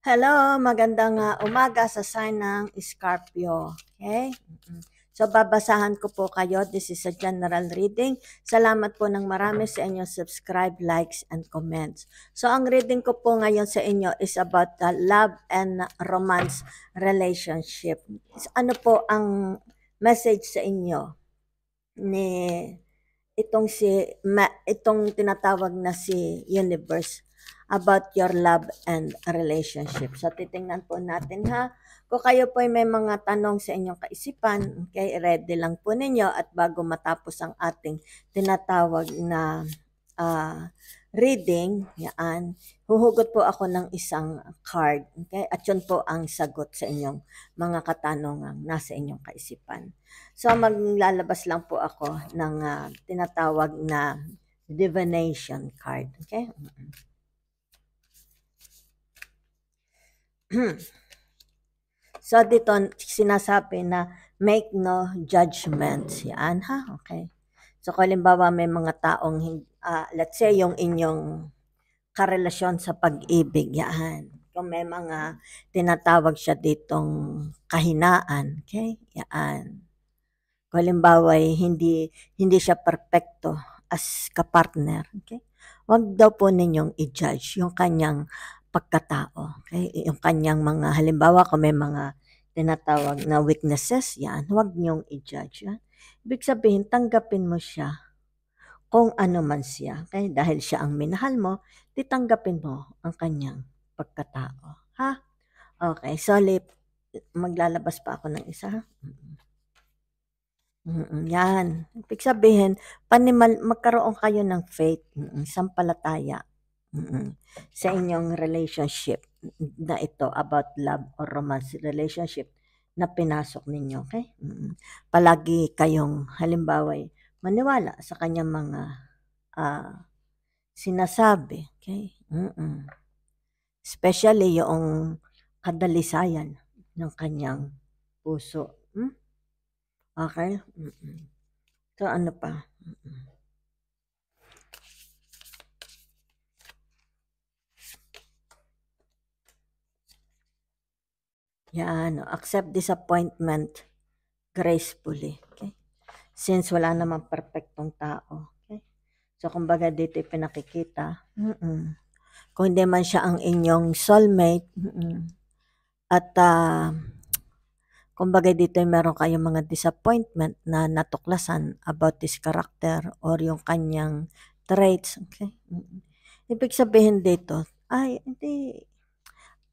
Hello, magandang umaga sa sign ng Scorpio. Okay? So, babasahan ko po kayo. This is a general reading. Salamat po ng marami sa inyong subscribe, likes, and comments. So, ang reading ko po ngayon sa inyo is about the love and romance relationship. Ano po ang message sa inyo ni itong tinatawag na si Universe about your love and relationship. So, titingnan po natin ha. Kung kayo po ay may mga tanong sa inyong kaisipan, okay, ready lang po ninyo at bago matapos ang ating tinatawag na reading, yan, huhugot po ako ng isang card. Okay? At yun po ang sagot sa inyong mga katanungang nasa inyong kaisipan. So, maglalabas lang po ako ng tinatawag na divination card. Okay? So, dito sinasabi na make no judgments. Yan ha? Okay. So, kung halimbawa may mga taong, let's say, yung inyong karelasyon sa pag-ibig, yan. Kung may mga tinatawag siya ditong kahinaan, okay? Yan. Kung halimbawa hindi siya perfecto as kapartner, okay? Huwag daw po ninyong i-judge yung kanyang pagkatao, okay? Yung kanyang mga, halimbawa kung may mga tinatawag na weaknesses, yan, huwag niyong i-judge. Yan. Ibig sabihin, tanggapin mo siya kung ano man siya. Okay? Dahil siya ang minahal mo, titanggapin mo ang kanyang pagkatao. Ha? Okay, so maglalabas pa ako ng isa. Ha? Yan. Ibig sabihin, magkaroon kayo ng faith, sampalataya sa inyong relationship na ito about love or romance relationship na pinasok ninyo. Okay? Palagi kayong halimbawa maniwala sa kanyang mga sinasabi. Okay? Especially yung kadalisayan ng kanyang puso. Okay? So, ano pa? Yan. Accept disappointment gracefully. Okay? Since wala namang perfectong tao. Okay? So, kumbaga dito pinakikita. Kung hindi man siya ang inyong soulmate, at kumbaga dito meron kayong mga disappointment na natuklasan about this character or yung kanyang traits. Okay? Ibig sabihin dito, ay, hindi,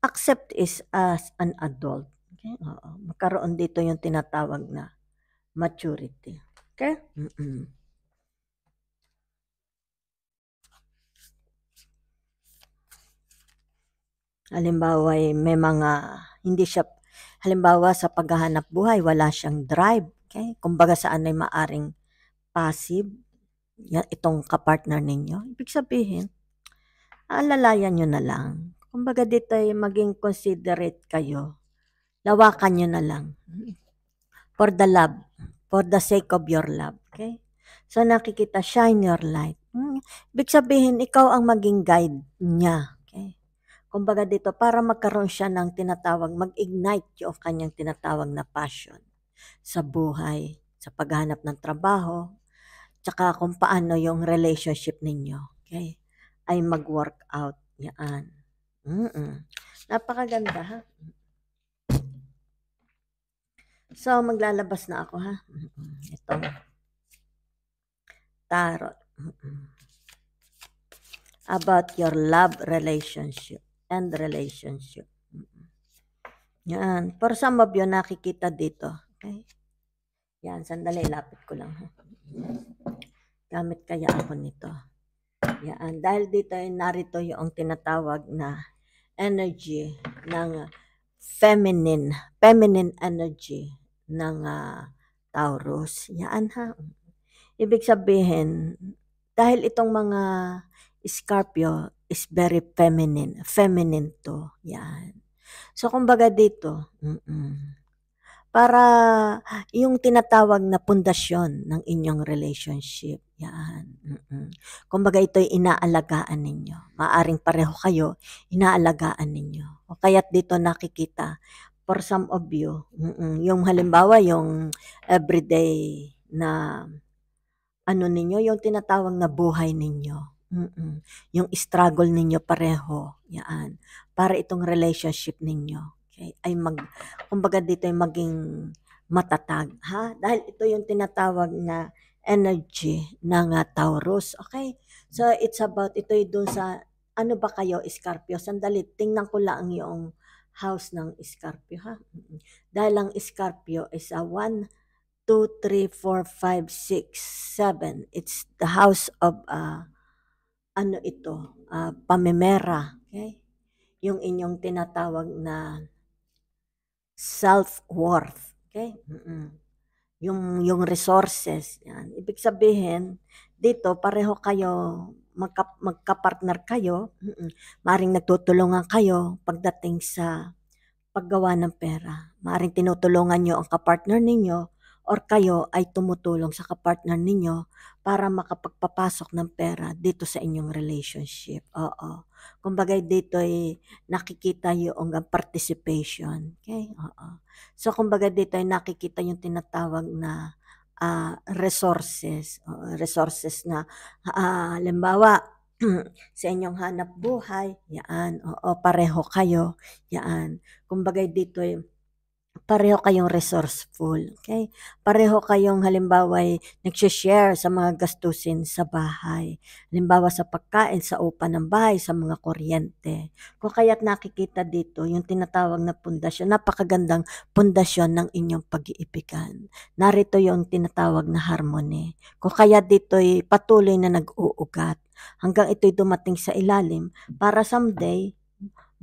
accept is as an adult. Okay? Oo. Magkaroon dito yung tinatawag na maturity. Okay? Halimbawa, may mga, hindi siya, halimbawa sa paghahanap buhay, wala siyang drive. Okay? Kumbaga saan ay maaring passive, yan, itong kapartner ninyo. Ibig sabihin, alalayan nyo na lang. Kumbaga dito ay maging considerate kayo. Lawakan nyo na lang. For the love. For the sake of your love. Okay? So nakikita, shine your light. Ibig sabihin, ikaw ang maging guide niya. Okay? Kumbaga dito, para magkaroon siya ng tinatawag, mag-ignite yung kanyang tinatawag na passion sa buhay, sa paghahanap ng trabaho, tsaka kung paano yung relationship ninyo, okay, ay mag-work out. Yan. Napakaganda, ha? So, maglalabas na ako, ha? Itong tarot. About your love relationship and relationship. Yan. For some of you, nakikita dito. Okay? Yan, sandali, lapit ko lang. Ha? Gamit kaya ako nito. Yan. Dahil dito ay narito yung tinatawag na energy ng feminine energy ng Taurus. Yan ha. Ibig sabihin, dahil itong mga Scorpio is very feminine to. Yan. So, kumbaga dito, para yung tinatawag na pundasyon ng inyong relationship. Yan. Kumbaga ito'y inaalagaan ninyo. Maaring pareho kayo, inaalagaan ninyo. O kaya't dito nakikita for some of you, yung halimbawa yung everyday na ano ninyo, yung tinatawag na buhay ninyo. Yung struggle ninyo pareho, yan. Para itong relationship ninyo, okay, ay kumbaga dito ay maging matatag, ha? Dahil ito yung tinatawag na energy ng Taurus, okay? So, it's about, ito yung dun sa, ano ba kayo, Scorpio? Sandali, tingnan ko lang yung house ng Scorpio, ha? Dahil ang Scorpio is a 1, 2, 3, 4, 5, 6, 7. It's the house of, ano ito, pamimera. Okay? Yung inyong tinatawag na self-worth. Okay? Yung resources. Yan. Ibig sabihin, dito, pareho kayo, magka-partner kayo, maring nagtutulungan kayo pagdating sa paggawa ng pera. Maaring tinutulungan nyo ang kapartner ninyo or kayo ay tumutulong sa kapartner ninyo para makapagpapasok ng pera dito sa inyong relationship. Oo. Kumbaga dito ay nakikita yung participation. Okay? Oo. So kumbaga dito ay nakikita yung tinatawag na resources. Resources na halimbawa sa inyong hanap buhay, yan, oo, pareho kayo, yan. Kumbaga dito pareho kayong resourceful, okay? Pareho kayong halimbawa ay nagshe-share sa mga gastusin sa bahay. Halimbawa sa pagkain, sa upa ng bahay, sa mga kuryente. Kung kaya't nakikita dito yung tinatawag na pundasyon, napakagandang pundasyon ng inyong pag-iibigan. Narito yung tinatawag na harmony. Kung kaya dito'y patuloy na nag-uugat hanggang ito'y dumating sa ilalim para someday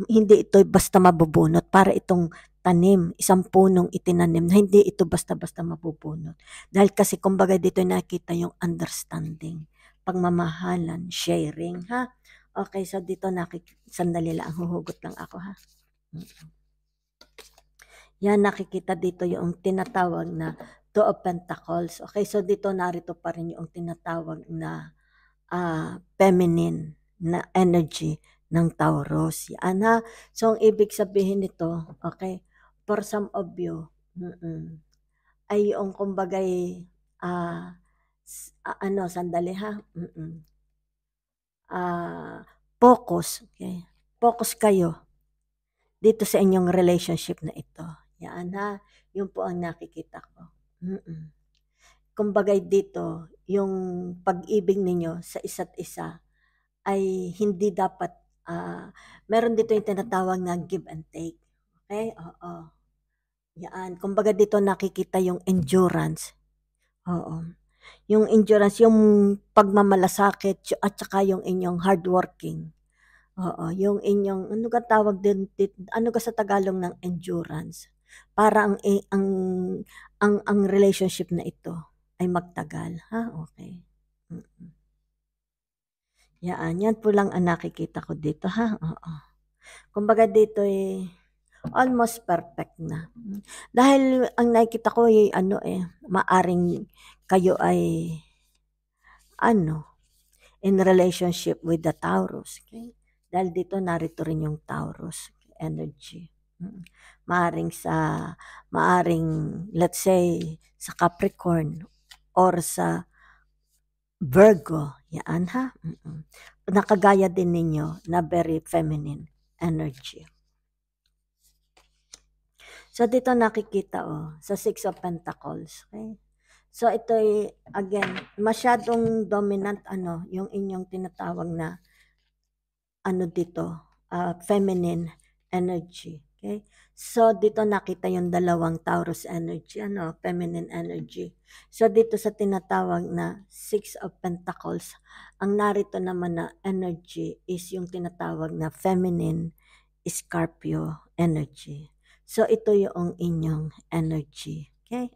hindi ito basta mabubunot, para itong tanim, isang punong itinanim na hindi ito basta-basta mabubunot. Dahil kasi kumbaga dito nakita yung understanding, pagmamahalan, sharing, ha? Okay, so dito sandali lang, huhugot lang ako, ha? Yan, nakikita dito yung tinatawag na Two of Pentacles. Okay, so dito narito pa rin yung tinatawag na feminine na energy ng Taurus. Yan, ha? So, ang ibig sabihin nito, okay, for some of you, ay yung kumbagay, ano, sandali ha, focus, okay, focus kayo dito sa inyong relationship na ito. Yan, ha? Yun po ang nakikita ko. Kumbagay dito, yung pag-ibig ninyo sa isa't isa ay hindi dapat, meron dito yung tinatawag na give and take. Okay? Oo. Yan. Kumbaga dito nakikita yung endurance. Oo. Yung endurance, yung pagmamalasakit at saka yung inyong hardworking. Oo, yung inyong, ano ka tawag din, ano ka sa Tagalog ng endurance? Para ang relationship na ito ay magtagal, ha? Okay. Yan po lang ang nakikita ko dito, ha? Oo. Kumbaga dito almost perfect na. Dahil ang nakikita ko maaring kayo ay in relationship with the Taurus, okay? Dahil dito narito rin yung Taurus energy. Maaring let's say sa Capricorn or sa Virgo, yan, ha? Nakagaya din ninyo na very feminine energy. So dito nakikita sa Six of Pentacles, okay? So ito again, masyadong dominant yung inyong tinatawag na dito, feminine energy, okay? So dito nakita yung dalawang Taurus energy, feminine energy. So dito sa tinatawag na Six of Pentacles, ang narito naman na energy is yung tinatawag na feminine Scorpio energy. So ito yung inyong energy. Okay?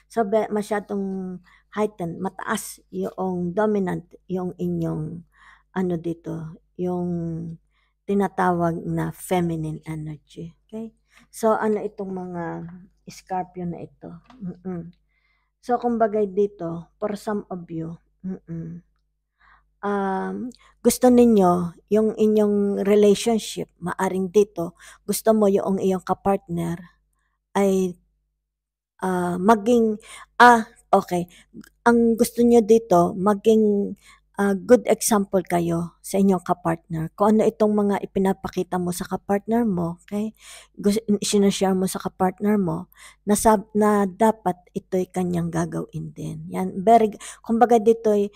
So masyadong heightened, mataas yung dominant yung inyong dito, yung tinatawag na feminine energy. Okay? So itong mga Scorpio na ito. So kumbaga dito, for some of you, gusto ninyo yung inyong relationship, maaring dito, gusto mo yung iyong kapartner ay maging, okay. Ang gusto niyo dito, maging good example kayo sa inyong kapartner. Kung ano itong mga ipinapakita mo sa kapartner mo, okay? Sinashare mo sa kapartner mo na dapat ito'y kanyang gagawin din. Yan, kumbaga dito'y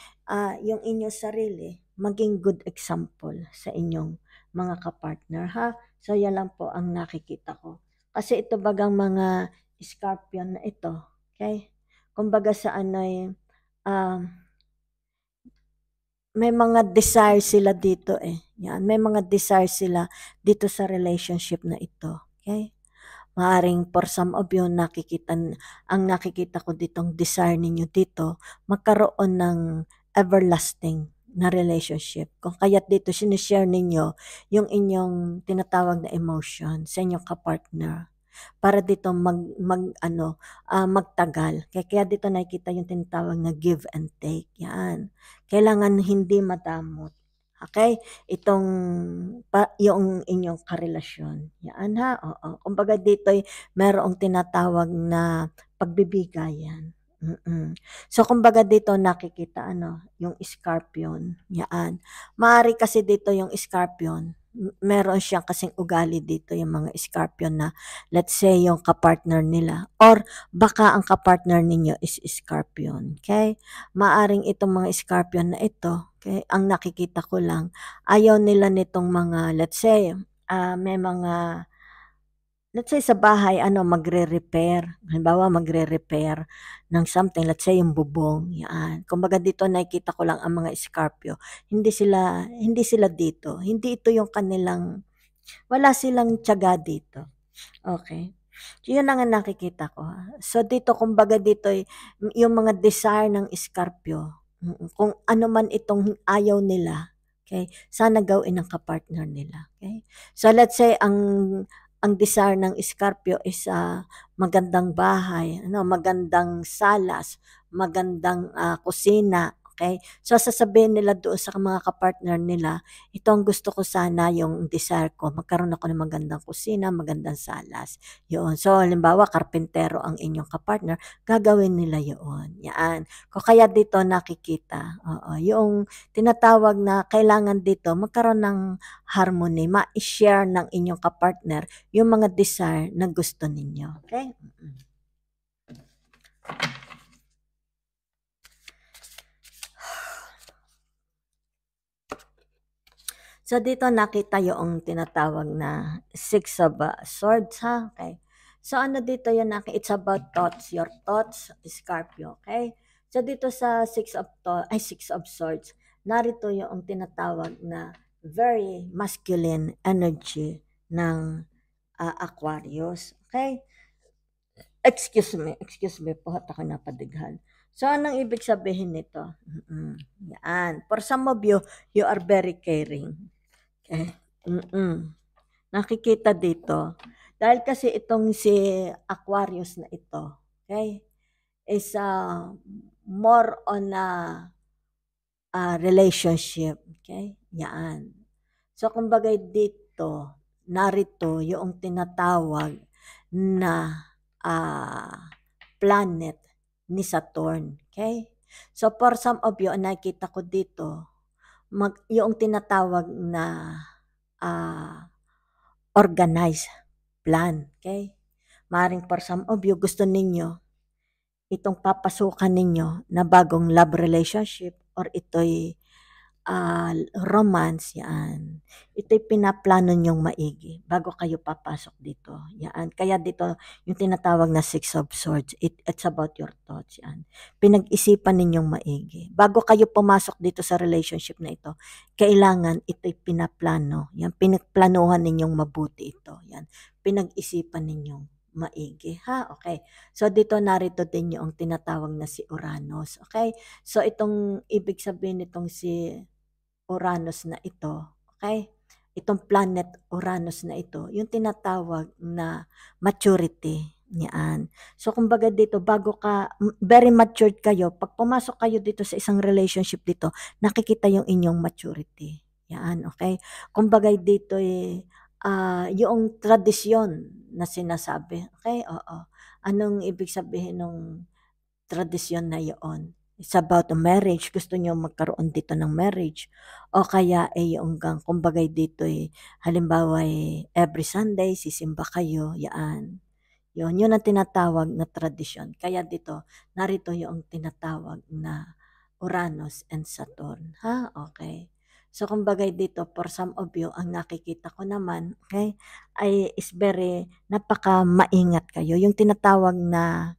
yung inyong sarili, maging good example sa inyong mga kapartner, ha? So, yan lang po ang nakikita ko. Kasi ito bagang mga Scorpion na ito, okay? Kumbaga sa ano'y, may mga desire sila dito yan, may mga desire sila dito sa relationship na ito, okay? Maaaring for some of you ang nakikita ko ditong desire ninyo dito, magkaroon ng everlasting na relationship. Kung kaya't dito sinishare ninyo yung inyong tinatawag na emotion sa inyong kapartner para dito magtagal. Kaya dito nakikita yung tinatawag na give and take. Yan. Kailangan hindi madamot. Okay? Yung inyong karelasyon. Yan ha. Oo. Kumbaga dito'y merong tinatawag na pagbibigayan. So kumbaga dito nakikita yung Scorpion. Yan. Maari kasi dito yung Scorpion, meron siyang kasing ugali dito yung mga Scorpion na let's say yung kapartner nila or baka ang kapartner ninyo is Scorpion. Okay? Maaring itong mga Scorpion na ito, okay, ang nakikita ko lang, ayaw nila nitong mga, let's say, may mga, let's say sa bahay, magre-repair. Halimbawa, magre-repair ng something, let's say yung bubong, yan. Kumbaga dito nakikita ko lang ang mga Scorpio. Hindi sila dito. Hindi ito yung kanilang, wala silang tiyaga dito. Okay. Yun ang nakikita ko. So dito, kumbaga dito, yung mga desire ng Scorpio, kung ano man itong ayaw nila, okay, sana gawin ng kapartner nila. Okay. So let's say, ang desire ng Scorpio is magandang bahay, magandang salas, magandang kusina, okay? So sasabihin nila doon sa mga kapartner nila, ito ang gusto ko sana, yung desire ko, magkaroon ako ng magandang kusina, magandang salas. Yun. So halimbawa, karpentero ang inyong kapartner, gagawin nila yun. Yan. Kung kaya dito nakikita, yung tinatawag na kailangan dito magkaroon ng harmony, ma-share ng inyong kapartner yung mga desire na gusto ninyo. Okay? So dito nakita yung tinatawag na Six of Swords, ha? Okay. So ano dito yun, it's about thoughts, your thoughts, Scorpio, okay? So dito sa Six of Swords, narito yung tinatawag na very masculine energy ng Aquarius, okay? Excuse me po at ako napadighan. So, anong ibig sabihin nito? Yan. For some of you, you are very caring. Okay? Nakikita dito. Dahil kasi itong si Aquarius na ito, okay, is more on a relationship. Okay? Yan. So, kumbaga dito, narito yung tinatawag na planet ni Saturn. Okay? So, for some of you, nakita ko dito, yung tinatawag na organized plan. Okay? Maring for some of you, gusto ninyo itong papasukan ninyo na bagong love relationship or ito'y romance, yan. Ito'y pinaplano nyong maigi bago kayo papasok dito. Yan. Kaya dito, yung tinatawag na Six of Swords, it's about your thoughts. Yan. Pinag-isipan ninyong maigi. Bago kayo pumasok dito sa relationship na ito, kailangan ito'y pinaplano. Yan. Pinagplanuhan ninyong mabuti ito. Yan. Pinag-isipan ninyong maigi, ha? Okay. So dito narito din yung tinatawag na si Uranus. Okay? So itong ibig sabihin nitong si Uranus na ito, okay? Itong planet Uranus na ito, yung tinatawag na maturity. Yan. So, kumbaga dito, very matured kayo. Pag pumasok kayo dito sa isang relationship dito, nakikita yung inyong maturity. Yan, okay? Kumbaga dito yung tradisyon na sinasabi. Okay? Oo. Anong ibig sabihin ng tradisyon na yun? It's about a marriage. Gusto nyo magkaroon dito ng marriage. O kaya yung kumbaga dito halimbawa every Sunday, sisimba kayo. Yan. Yun ang tinatawag na tradisyon. Kaya dito, narito yung tinatawag na Uranus and Saturn. Ha? Okay. So, kumbaga dito, for some of you, ang nakikita ko naman, okay, is very, napaka maingat kayo. Yung tinatawag na,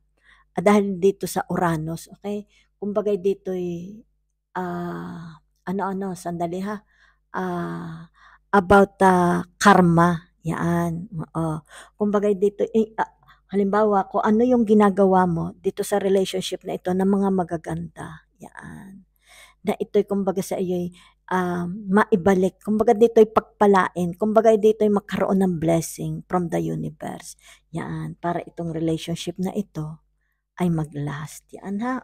dahil dito sa Uranus, okay, kumbaga dito ano-ano, sandali ha, about karma. Yan. Oo. Kumbaga dito, halimbawa, kung ano yung ginagawa mo dito sa relationship na ito ng mga magaganda. Yan. Na ito'y kumbaga sa iyo'y maibalik. Kumbaga dito'y pagpalain. Kumbaga dito'y magkaroon ng blessing from the universe. Yan. Para itong relationship na ito ay mag-last. Yan ha.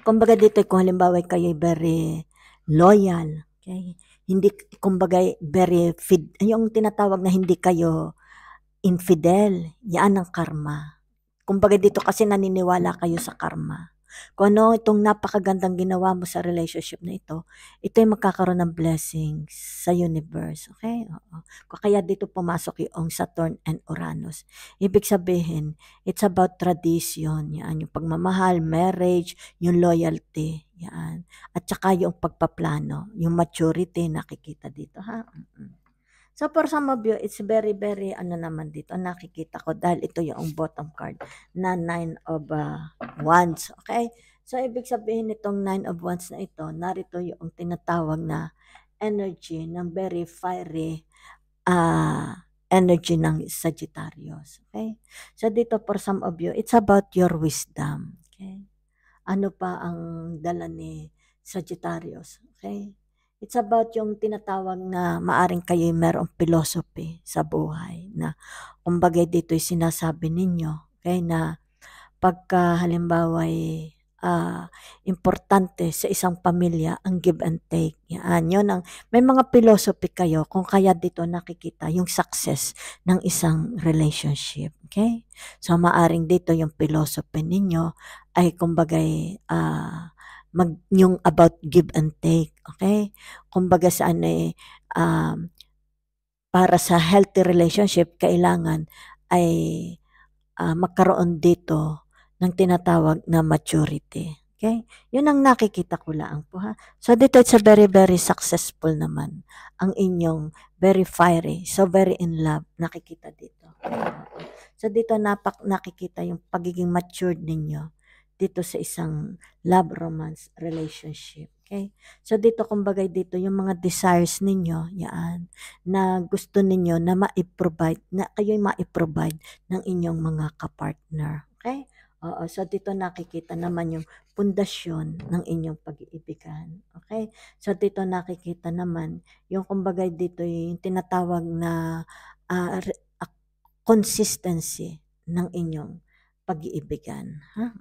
Kumbaga dito kung halimbawa kayo very loyal, okay? Hindi kumbaga very yung tinatawag na hindi kayo infidel, yan ang karma. Kumbaga dito kasi naniniwala kayo sa karma. Kung ano itong napakagandang ginawa mo sa relationship na ito'y magkakaroon ng blessings sa universe. Okay? Oo. Kaya dito pumasok yung Saturn and Uranus. Ibig sabihin, it's about tradition. Yan, yung pagmamahal, marriage, yung loyalty. Yan. At saka yung pagpaplano, yung maturity nakikita dito. Ha? So, for some of you, it's very, very, naman dito, nakikita ko, dahil ito yung bottom card, na 9 of Wands, okay? So, ibig sabihin nitong 9 of Wands na ito, narito yung tinatawag na energy ng very fiery energy ng Sagittarius, okay? So, dito, for some of you, it's about your wisdom, okay? Ano pa ang dala ni Sagittarius, okay? It's about yung tinatawag na maaring kayo merong philosophy sa buhay na kumbaga dito'y sinasabi ninyo, okay, na pagka halimbawa importante sa isang pamilya ang give and take. Yan, yun ang, may mga philosophy kayo kung kaya dito nakikita yung success ng isang relationship. Okay? So, maaring dito yung philosophy ninyo ay kumbaga yung about give and take. Okay? Kumbaga saan para sa healthy relationship, kailangan ay magkaroon dito ng tinatawag na maturity. Okay? Yun ang nakikita ko lang po ha. So dito it's a very, very successful naman ang inyong very fiery, so very in love, nakikita dito. So dito nakikita yung pagiging matured ninyo dito sa isang love romance relationship. Okay? So dito kumbaga dito yung mga desires ninyo, yan, na gusto ninyo na ma-provide, na kayo'y ma-provide ng inyong mga kapartner. Okay? Oo, so dito nakikita naman yung pundasyon ng inyong pag-iibigan. Okay? So dito nakikita naman yung kumbaga dito yung tinatawag na consistency ng inyong pag-iibigan. Ha?